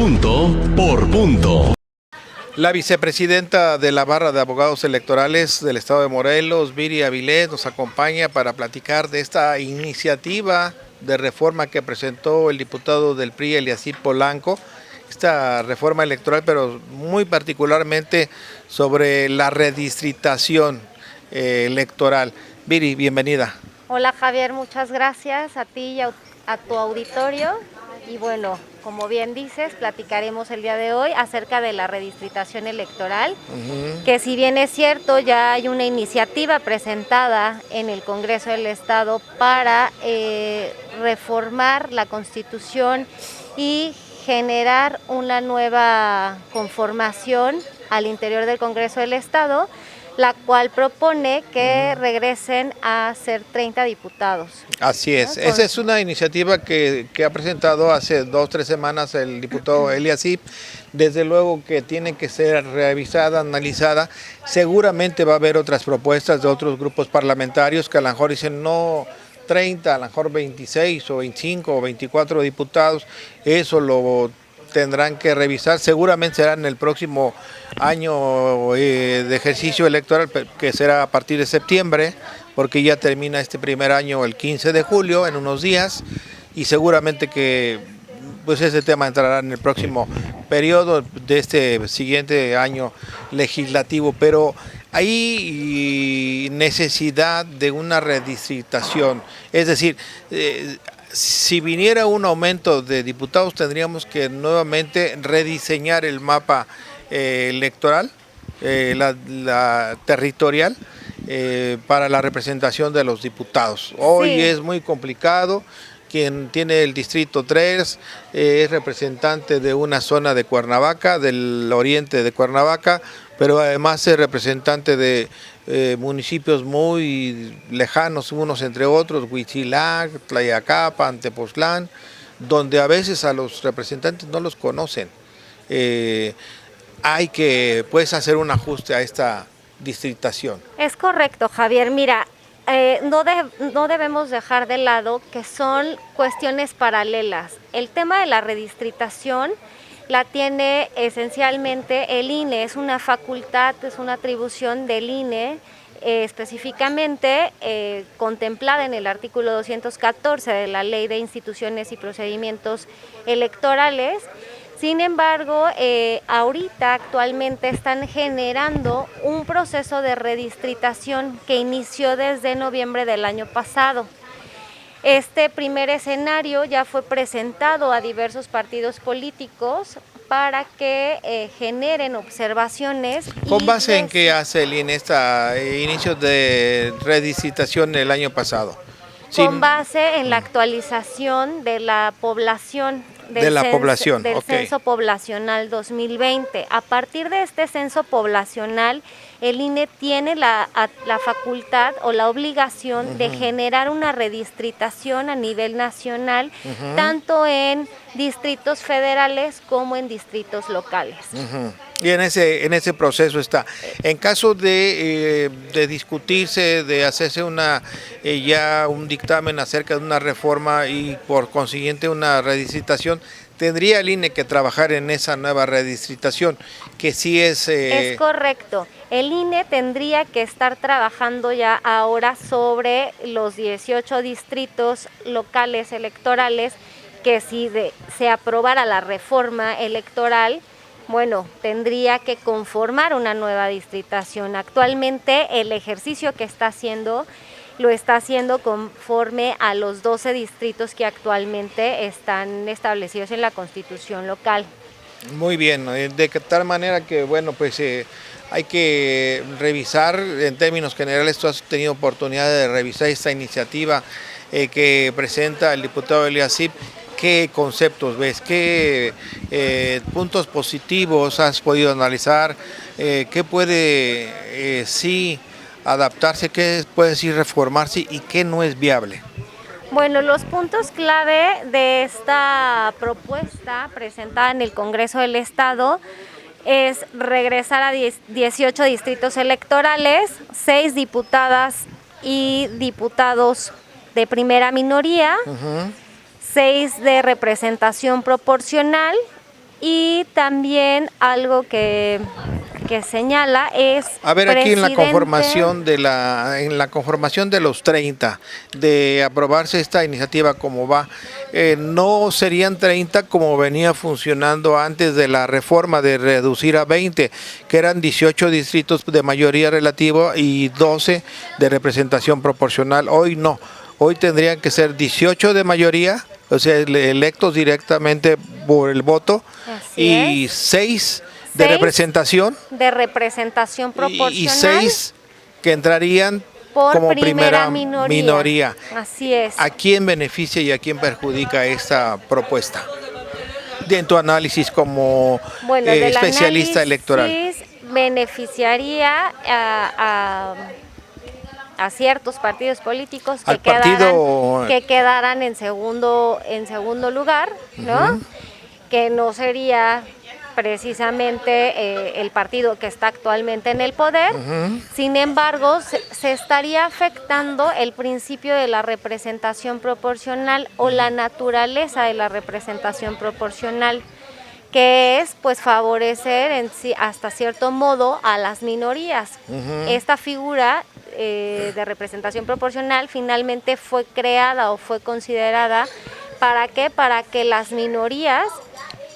Punto por punto. La vicepresidenta de la Barra de Abogados Electorales del Estado de Morelos, Viri Avilés, nos acompaña para platicar de esta iniciativa de reforma que presentó el diputado del PRI, Eliasib Polanco, esta reforma electoral, pero muy particularmente sobre la redistritación electoral. Viri, bienvenida. Hola Javier, muchas gracias a ti y a tu auditorio. Y bueno, como bien dices, platicaremos el día de hoy acerca de la redistritación electoral, que si bien es cierto, ya hay una iniciativa presentada en el Congreso del Estado para reformar la Constitución y generar una nueva conformación al interior del Congreso del Estado, la cual propone que regresen a ser 30 diputados. Así es, esa es una iniciativa que ha presentado hace 2 o 3 semanas el diputado Eliasib. Desde luego que tiene que ser revisada, analizada. Seguramente va a haber otras propuestas de otros grupos parlamentarios que a lo mejor dicen no 30, a lo mejor 26 o 25 o 24 diputados. Eso lo tendrán que revisar, seguramente será en el próximo año de ejercicio electoral, que será a partir de septiembre, porque ya termina este primer año el 15 de julio, en unos días, y seguramente que pues ese tema entrará en el próximo periodo de este siguiente año legislativo, pero hay necesidad de una redistritación, es decir, si viniera un aumento de diputados, tendríamos que nuevamente rediseñar el mapa electoral, la territorial, para la representación de los diputados. Hoy sí es muy complicado. Quien tiene el distrito 3 es representante de una zona de Cuernavaca, del oriente de Cuernavaca, pero además es representante de municipios muy lejanos, unos entre otros, Huitzilac, Tlayacapan, Tepoztlán, donde a veces a los representantes no los conocen. Hay que hacer un ajuste a esta distritación. Es correcto, Javier. Mira, no debemos dejar de lado que son cuestiones paralelas. El tema de la redistritación la tiene esencialmente el INE, es una facultad, es una atribución del INE, específicamente contemplada en el artículo 214 de la Ley de Instituciones y Procedimientos Electorales. Sin embargo, ahorita actualmente están generando un proceso de redistritación que inició desde noviembre del año pasado. Este primer escenario ya fue presentado a diversos partidos políticos para que generen observaciones. ¿Con base en qué hace el INE este inicio de redistritación el año pasado? Con base en la actualización de la población. Del Censo Poblacional 2020. A partir de este censo poblacional, el INE tiene la facultad o la obligación de generar una redistritación a nivel nacional, tanto en distritos federales como en distritos locales. Y en ese proceso está. En caso de discutirse, de hacerse ya un dictamen acerca de una reforma y por consiguiente una redistritación, tendría el INE que trabajar en esa nueva redistritación, que sí es... Es correcto. El INE tendría que estar trabajando ya ahora sobre los 18 distritos locales electorales que si se aprobara la reforma electoral, bueno, tendría que conformar una nueva distritación. Actualmente el ejercicio que está haciendo, lo está haciendo conforme a los 12 distritos que actualmente están establecidos en la Constitución local. Muy bien, de tal manera que, bueno, pues hay que revisar, en términos generales, tú has tenido oportunidad de revisar esta iniciativa que presenta el diputado Eliasib. ¿Qué conceptos ves? ¿Qué puntos positivos has podido analizar? ¿Qué puede sí adaptarse? ¿Qué puede sí reformarse? ¿Y qué no es viable? Bueno, los puntos clave de esta propuesta presentada en el Congreso del Estado es regresar a 18 distritos electorales, 6 diputadas y diputados de primera minoría, 6 de representación proporcional Y también algo que señala es a ver, aquí en la presidente- conformación de los 30, de aprobarse esta iniciativa como va, no serían 30 como venía funcionando antes de la reforma de reducir a 20, que eran 18 distritos de mayoría relativa y 12 de representación proporcional. Hoy no, hoy tendrían que ser 18 de mayoría, o sea, electos directamente por el voto, Así y es. 6 de 6 representación de representación proporcional y 6 que entrarían por como primera primera minoría. minoría. Así es. ¿A quién beneficia y a quién perjudica esta propuesta? En tu análisis como Bueno, del especialista electoral. análisis beneficiaría a ciertos partidos políticos que Al partido- quedaran en segundo lugar, ¿no? Que no sería precisamente el partido que está actualmente en el poder. Sin embargo, se estaría afectando el principio de la representación proporcional o la naturaleza de la representación proporcional, que es pues favorecer hasta cierto modo a las minorías. Esta figura de representación proporcional finalmente fue creada o fue considerada ¿para qué? Para que las minorías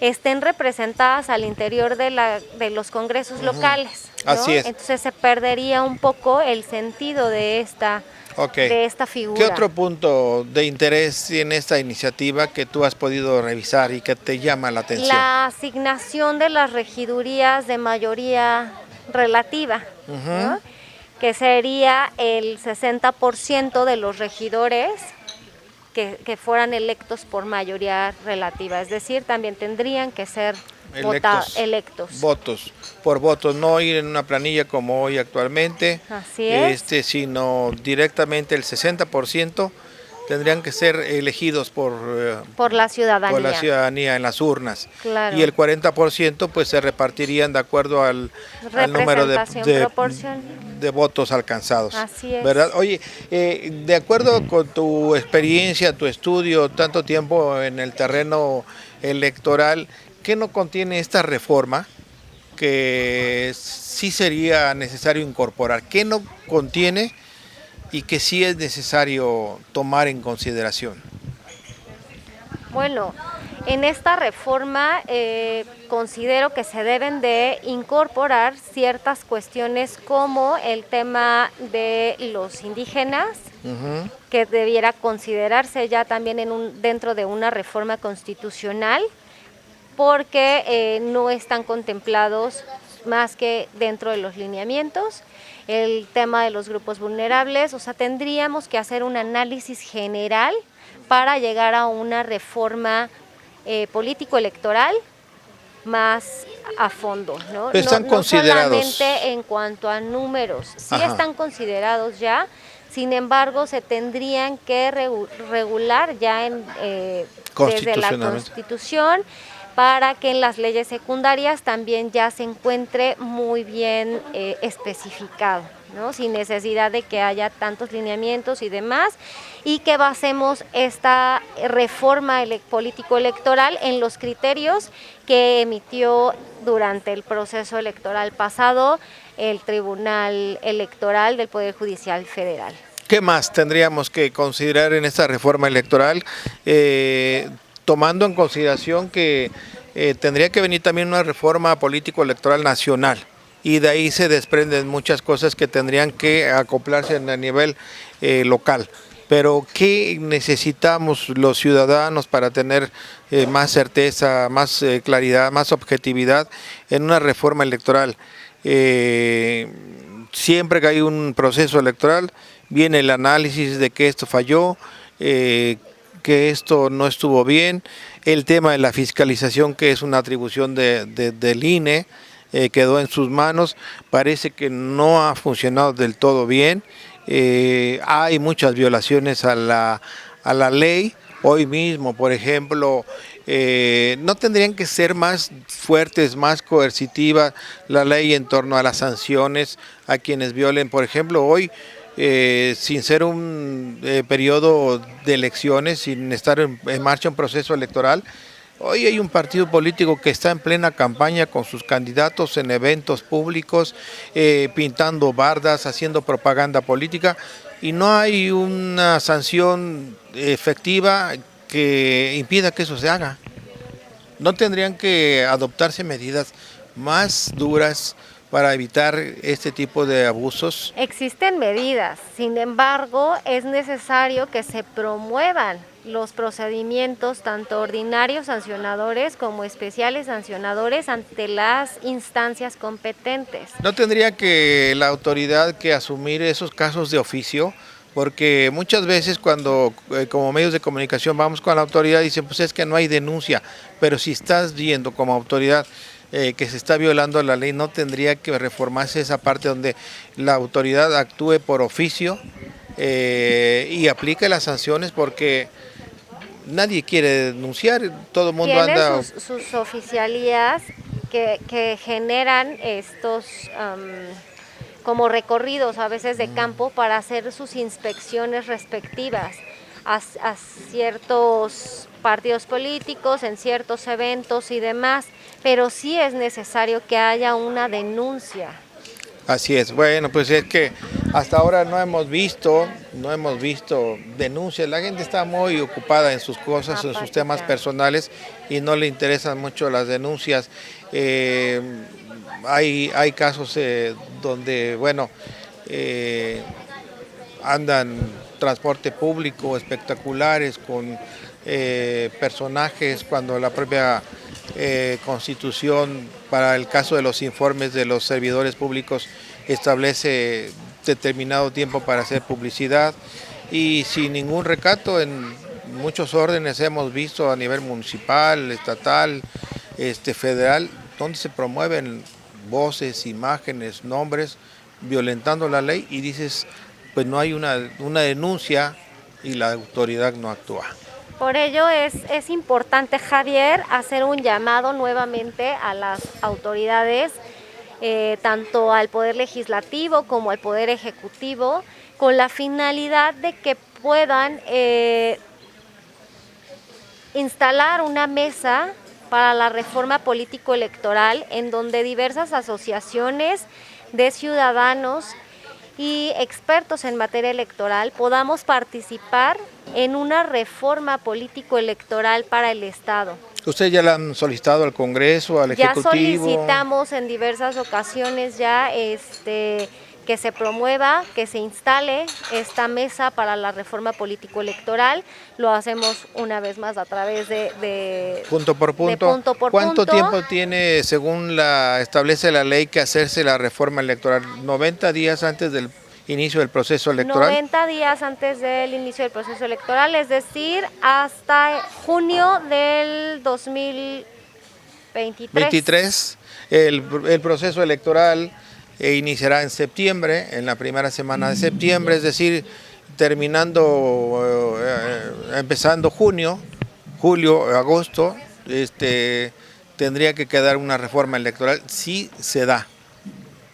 estén representadas al interior de los congresos locales, ¿no? Así es. Entonces se perdería un poco el sentido de esta figura. ¿Qué otro punto de interés tiene esta iniciativa que tú has podido revisar y que te llama la atención? La asignación de las regidurías de mayoría relativa, ¿no? Que sería el 60% de los regidores que fueran electos por mayoría relativa, es decir, también tendrían que ser electos. Votos, por votos, no ir en una planilla como hoy actualmente, Así es. Sino directamente el 60% tendrían que ser elegidos por la ciudadanía. por la ciudadanía en las urnas. Claro. Y el 40% pues se repartirían de acuerdo al número de votos alcanzados. Así es. ¿Verdad? Oye, de acuerdo con tu experiencia, tu estudio, tanto tiempo en el terreno electoral, ¿qué no contiene esta reforma que sí sería necesario incorporar? ¿Qué no contiene y que sí es necesario tomar en consideración? Bueno, en esta reforma considero que se deben de incorporar ciertas cuestiones como el tema de los indígenas, que debiera considerarse ya también dentro de una reforma constitucional, porque no están contemplados más que dentro de los lineamientos. El tema de los grupos vulnerables, o sea, tendríamos que hacer un análisis general para llegar a una reforma político-electoral más a fondo, ¿no? Están no considerados. solamente en cuanto a números, sí Ajá. están considerados ya, sin embargo se tendrían que regular ya desde la Constitución, para que en las leyes secundarias también ya se encuentre muy bien especificado, ¿no? Sin necesidad de que haya tantos lineamientos y demás, y que basemos esta reforma político-electoral en los criterios que emitió durante el proceso electoral pasado el Tribunal Electoral del Poder Judicial Federal. ¿Qué más tendríamos que considerar en esta reforma electoral? Tomando en consideración que tendría que venir también una reforma político-electoral nacional, y de ahí se desprenden muchas cosas que tendrían que acoplarse a nivel local. Pero ¿qué necesitamos los ciudadanos para tener más certeza, más claridad, más objetividad en una reforma electoral? Siempre que hay un proceso electoral, viene el análisis de que esto falló, que esto no estuvo bien, el tema de la fiscalización, que es una atribución del INE, quedó en sus manos, parece que no ha funcionado del todo bien, hay muchas violaciones a la ley. Hoy mismo, por ejemplo, no tendrían que ser más fuertes, más coercitivas la ley en torno a las sanciones a quienes violen. Por ejemplo, hoy, sin ser un periodo de elecciones, sin estar en marcha un proceso electoral, Hoy hay un partido político que está en plena campaña con sus candidatos en eventos públicos, pintando bardas, haciendo propaganda política, y no hay una sanción efectiva que impida que eso se haga. ¿No tendrían que adoptarse medidas más duras para evitar este tipo de abusos? Existen medidas, sin embargo, es necesario que se promuevan los procedimientos tanto ordinarios sancionadores como especiales sancionadores ante las instancias competentes. ¿No tendría que la autoridad que asumir esos casos de oficio? Porque muchas veces cuando como medios de comunicación vamos con la autoridad dicen pues es que no hay denuncia, pero si estás viendo como autoridad que se está violando la ley, ¿no tendría que reformarse esa parte donde la autoridad actúe por oficio y aplique las sanciones? Porque nadie quiere denunciar, todo el mundo Tiene anda... sus oficialías que generan estos como recorridos a veces de campo para hacer sus inspecciones respectivas a ciertos partidos políticos, en ciertos eventos y demás, pero sí es necesario que haya una denuncia. Así es, bueno, pues es que hasta ahora no hemos visto denuncias, la gente está muy ocupada en sus cosas, en sus temas personales y no le interesan mucho las denuncias. Hay casos donde, bueno, andan transporte público espectaculares con personajes cuando la propia Constitución, para el caso de los informes de los servidores públicos, establece determinado tiempo para hacer publicidad y sin ningún recato. En muchos órdenes hemos visto a nivel municipal, estatal, federal, donde se promueven voces, imágenes, nombres, violentando la ley y dices, pues no hay una denuncia y la autoridad no actúa. Por ello es importante, Javier, hacer un llamado nuevamente a las autoridades, tanto al Poder Legislativo como al Poder Ejecutivo, con la finalidad de que puedan instalar una mesa para la reforma político-electoral en donde diversas asociaciones de ciudadanos y expertos en materia electoral podamos participar en una reforma político-electoral para el Estado. ¿Ustedes ya la han solicitado al Congreso, al Ejecutivo? Ya solicitamos en diversas ocasiones ya que se promueva, que se instale esta mesa para la reforma político-electoral. Lo hacemos una vez más a través de punto por punto. ¿Cuánto tiempo tiene, según establece la ley, que hacerse la reforma electoral? ¿90 días antes del inicio del proceso electoral? 90 días antes del inicio del proceso electoral, es decir, hasta junio del 2023. El proceso electoral iniciará en septiembre, en la primera semana de septiembre, es decir, empezando julio, agosto, tendría que quedar una reforma electoral, si se da,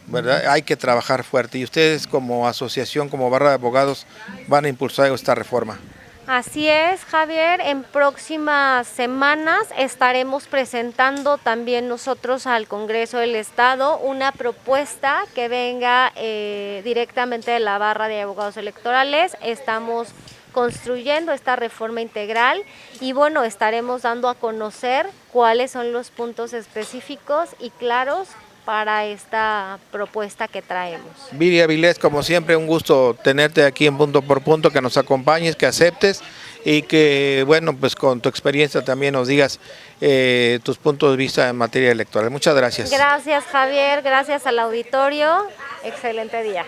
¿verdad? Hay que trabajar fuerte y ustedes como asociación, como barra de abogados, van a impulsar esta reforma. Así es, Javier, en próximas semanas estaremos presentando también nosotros al Congreso del Estado una propuesta que venga directamente de la barra de abogados electorales. Estamos construyendo esta reforma integral y bueno, estaremos dando a conocer cuáles son los puntos específicos y claros para esta propuesta que traemos. Viri Avilés, como siempre, un gusto tenerte aquí en Punto por Punto, que nos acompañes, que aceptes y que, bueno, pues con tu experiencia también nos digas tus puntos de vista en materia electoral. Muchas gracias. Gracias, Javier, gracias al auditorio, excelente día.